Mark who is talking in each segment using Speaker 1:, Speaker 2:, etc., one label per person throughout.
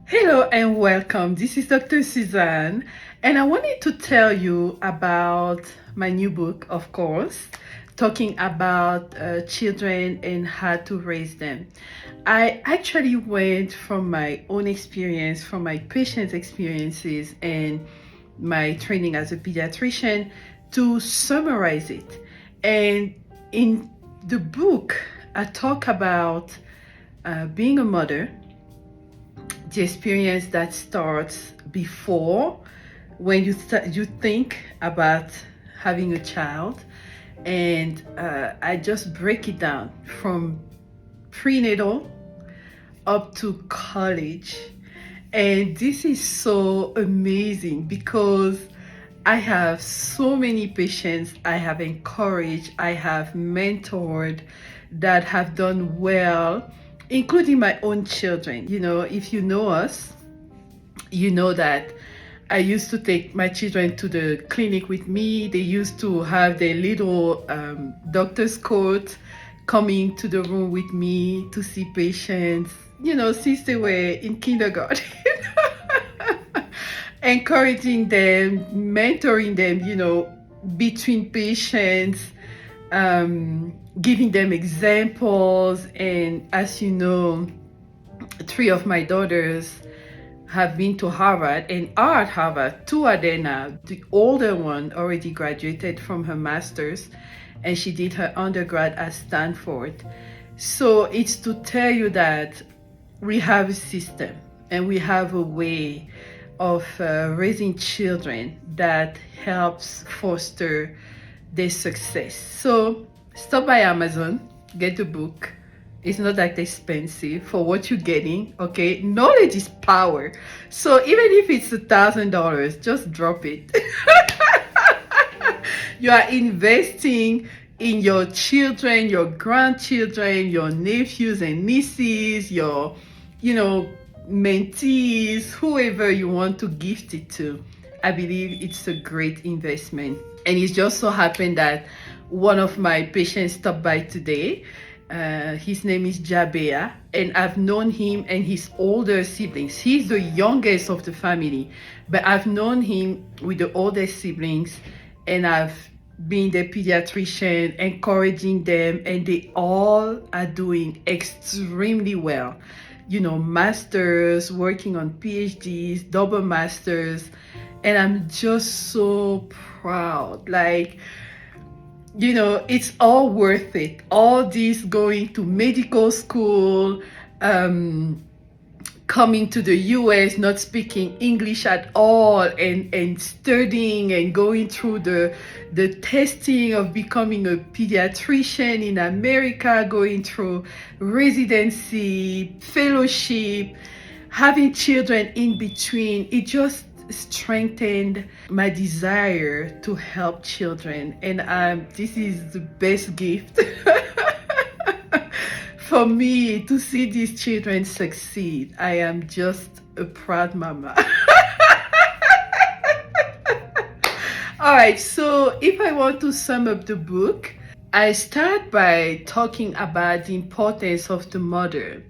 Speaker 1: Hello and welcome. This is Dr. Suzanne, and I wanted to tell you about my new book, of course, talking about children and how to raise them. I actually went from my own experience, from my patients' experiences, and my training as a pediatrician to summarize it. And in the book, I talk about being a mother, the experience that starts before when you think about having a child, and I just break it down from prenatal up to college. And this is so amazing because I have so many patients I have encouraged, I have mentored that have done well, including my own children. You know, if you know us, you know that I used to take my children to the clinic with me. They used to have their little doctor's coat coming to the room with me to see patients, you know, since they were in kindergarten. Encouraging them, mentoring them, you know, between patients, giving them examples. And as you know, three of my daughters have been to Harvard and are at Harvard. Two are there now. The older one already graduated from her master's and she did her undergrad at Stanford. So it's to tell you that we have a system and we have a way of raising children that helps foster their success. So stop by Amazon, get the book. It's not that expensive for what you're getting, okay? Knowledge is power. So even if it's $1,000, just drop it. You are investing in your children, your grandchildren, your nephews and nieces, your, you know, mentees, whoever you want to gift it to. I believe it's a great investment. And it just so happened that one of my patients stopped by today. His name is Jabea, and I've known him and his older siblings. He's the youngest of the family, but I've known him with the older siblings, and I've been the pediatrician, encouraging them, and they all are doing extremely well. You know, masters, working on PhDs, double masters, and I'm just so proud. Like, you know, it's all worth it. All this going to medical school, coming to the US, not speaking English at all, and studying and going through the testing of becoming a pediatrician in America, going through residency, fellowship, having children in between. It just strengthened my desire to help children, and this is the best gift for me to see these children succeed. I am just a proud mama. All right, so if I want to sum up the book, I start by talking about the importance of the mother.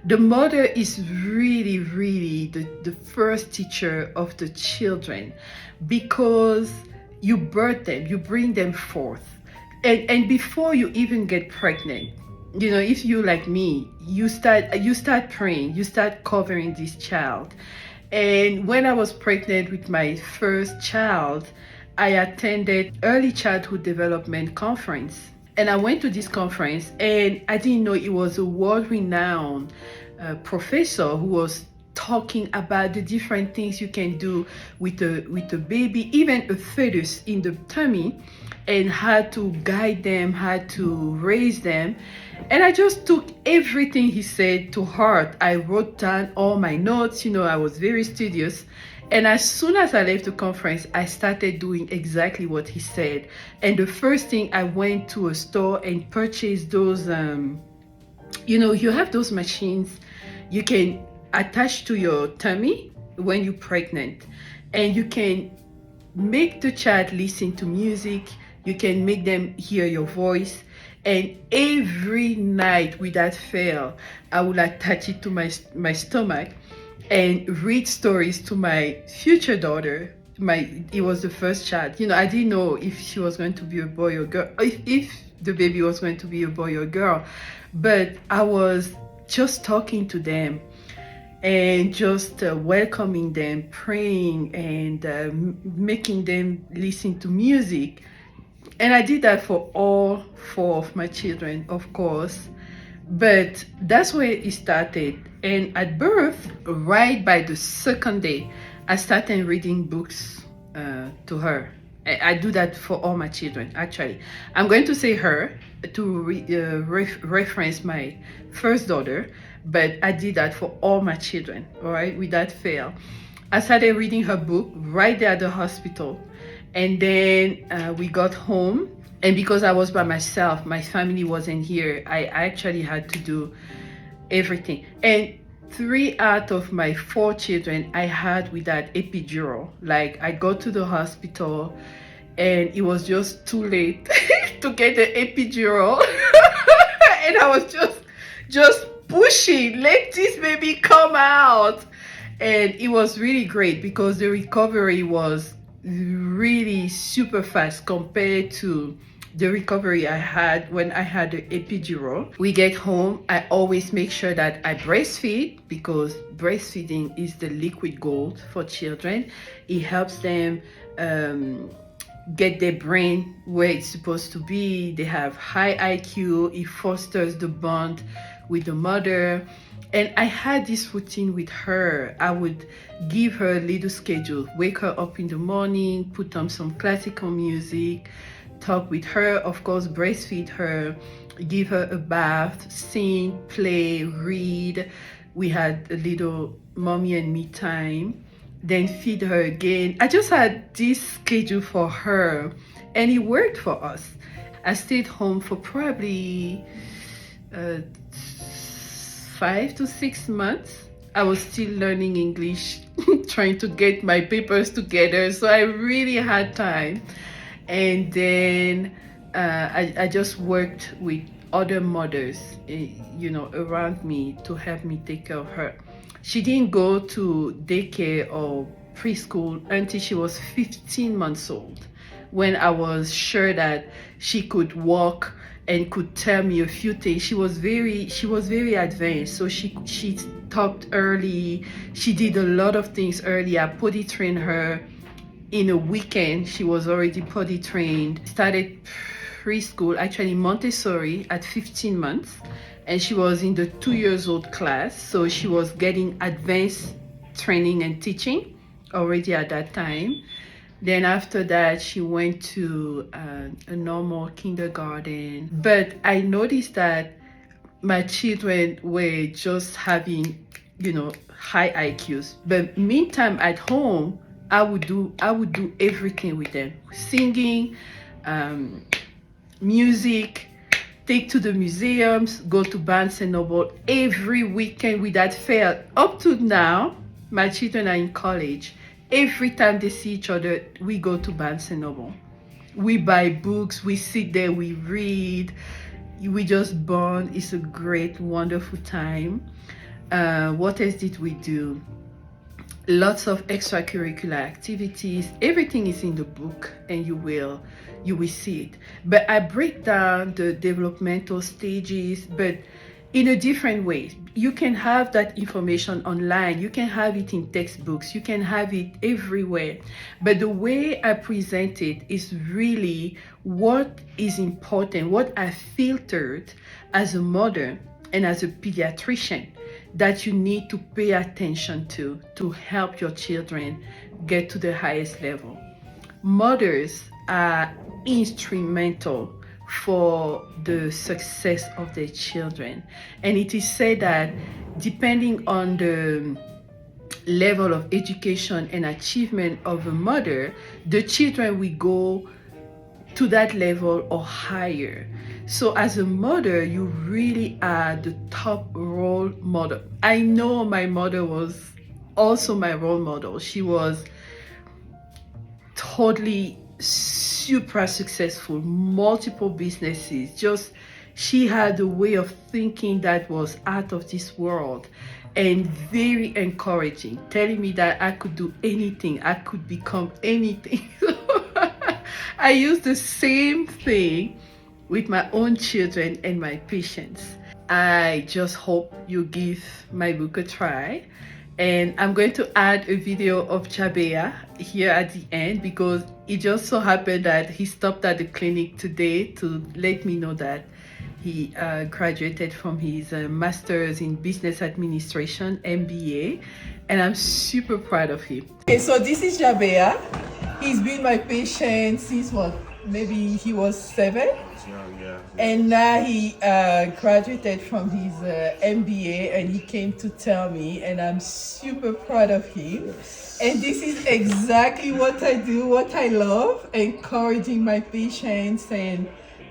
Speaker 1: The mother is really, really the first teacher of the children, because you birth them, you bring them forth. And before you even get pregnant, you know, if you like me, you start praying, you start covering this child. And when I was pregnant with my first child, I attended early childhood development conference. And I went to this conference and I didn't know it was a world-renowned professor who was talking about the different things you can do with a baby, even a fetus in the tummy, and how to guide them, how to raise them. And I just took everything he said to heart. I wrote down all my notes, you know, I was very studious. And as soon as I left the conference, I started doing exactly what he said. And the first thing, I went to a store and purchased those, you know, you have those machines you can attach to your tummy when you're pregnant. And you can make the child listen to music. You can make them hear your voice. And every night without fail, I will attach it to my stomach. and read stories to my future daughter. It was the first child. I didn't know if she was going to be a boy or girl, if the baby was going to be a boy or girl, but I was just talking to them and just welcoming them, praying, and making them listen to music. And I did that for all four of my children, of course. But that's where it started. And at birth, right by the second day, I started reading books to her. I do that for all my children, actually. I'm going to say her to reference my first daughter, but I did that for all my children, all right, without fail. I started reading her book right there at the hospital. And then we got home. And because I was by myself, my family wasn't here, I actually had to do everything. And 3 out of my 4 children I had with that epidural. Like, I got to the hospital and it was just too late to get the epidural. And I was just pushing, let this baby come out. And it was really great because the recovery was really super fast compared to the recovery I had when I had the epidural. We get home, I always make sure that I breastfeed, because breastfeeding is the liquid gold for children. It helps them get their brain where it's supposed to be. They have high IQ. It fosters the bond with the mother. And I had this routine with her. I would give her a little schedule, wake her up in the morning, put on some classical music, talk with her, of course, breastfeed her, give her a bath, sing, play, read. We had a little mommy and me time, then feed her again. I just had this schedule for her, and it worked for us. I stayed home for probably 5 to 6 months. I was still learning English, trying to get my papers together, so I really had time. And then I just worked with other mothers, around me to help me take care of her. She didn't go to daycare or preschool until she was 15 months old, when I was sure that she could walk and could tell me a few things. She was very advanced, so she talked early. She did a lot of things early. I potty trained her. In a weekend, she was already potty trained. Started preschool, actually Montessori, at 15 months, and she was in the 2 years old class, so she was getting advanced training and teaching already at that time. Then after that, she went to a normal kindergarten. But I noticed that my children were just having, high IQs. But meantime, at home, I would do everything with them: singing, music, take to the museums, go to Barnes and Noble every weekend without fail. Up to now, my children are in college. Every time they see each other, we go to Barnes and Noble. We buy books, we sit there, we read, we just bond. It's a great, wonderful time. What else did we do? Lots of extracurricular activities. Everything is in the book, and you will see it. But I break down the developmental stages, but in a different way. You can have that information online, you can have it in textbooks, you can have it everywhere. But the way I present it is really what is important, what I filtered as a mother and as a pediatrician, that you need to pay attention to help your children get to the highest level. Mothers are instrumental for the success of their children. And it is said that depending on the level of education and achievement of a mother, the children will go to that level or higher. So as a mother, you really are the top role model. I know my mother was also my role model. She was totally super successful, multiple businesses. Just, she had a way of thinking that was out of this world. and very encouraging, telling me that I could do anything, I could become anything. I use the same thing with my own children and my patients. I just hope you give my book a try. And I'm going to add a video of Jabea here at the end, because it just so happened that he stopped at the clinic today to let me know that he graduated from his master's in business administration, MBA, and I'm super proud of him. Okay, so this is Jabea. He's been my patient since what? Maybe he was 7. Yeah. And now he graduated from his MBA, and he came to tell me, and I'm super proud of him. Yes. And this is exactly what I do, what I love, encouraging my patients and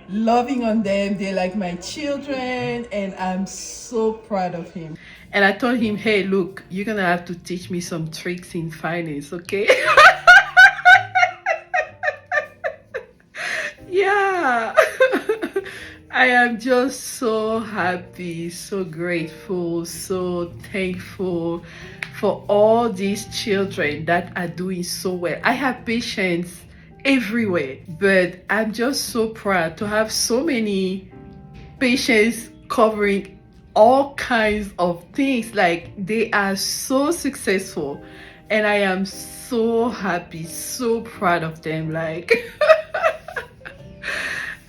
Speaker 1: loving on them. They're like my children, and I'm so proud of him. And I told him, hey, look, you're gonna have to teach me some tricks in finance, okay? Yeah. I am just so happy, so grateful, so thankful for all these children that are doing so well. I have patients everywhere, but I'm just so proud to have so many patients covering all kinds of things. Like, they are so successful, and I am so happy, so proud of them. Like,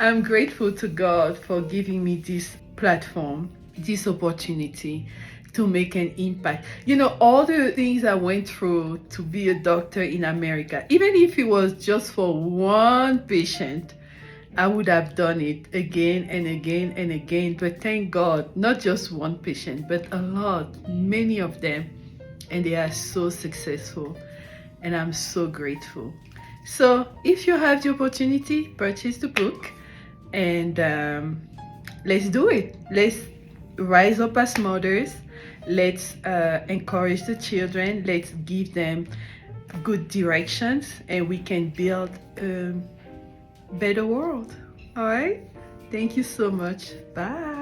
Speaker 1: I'm grateful to God for giving me this platform, this opportunity to make an impact. You know, all the things I went through to be a doctor in America, even if it was just for one patient, I would have done it again and again and again. But thank God, not just one patient, but a lot, many of them, and they are so successful, and I'm so grateful. So if you have the opportunity, purchase the book, and let's do it. Let's rise up as mothers. Let's encourage the children. Let's give them good directions, and we can build a better world. All right? Thank you so much. Bye.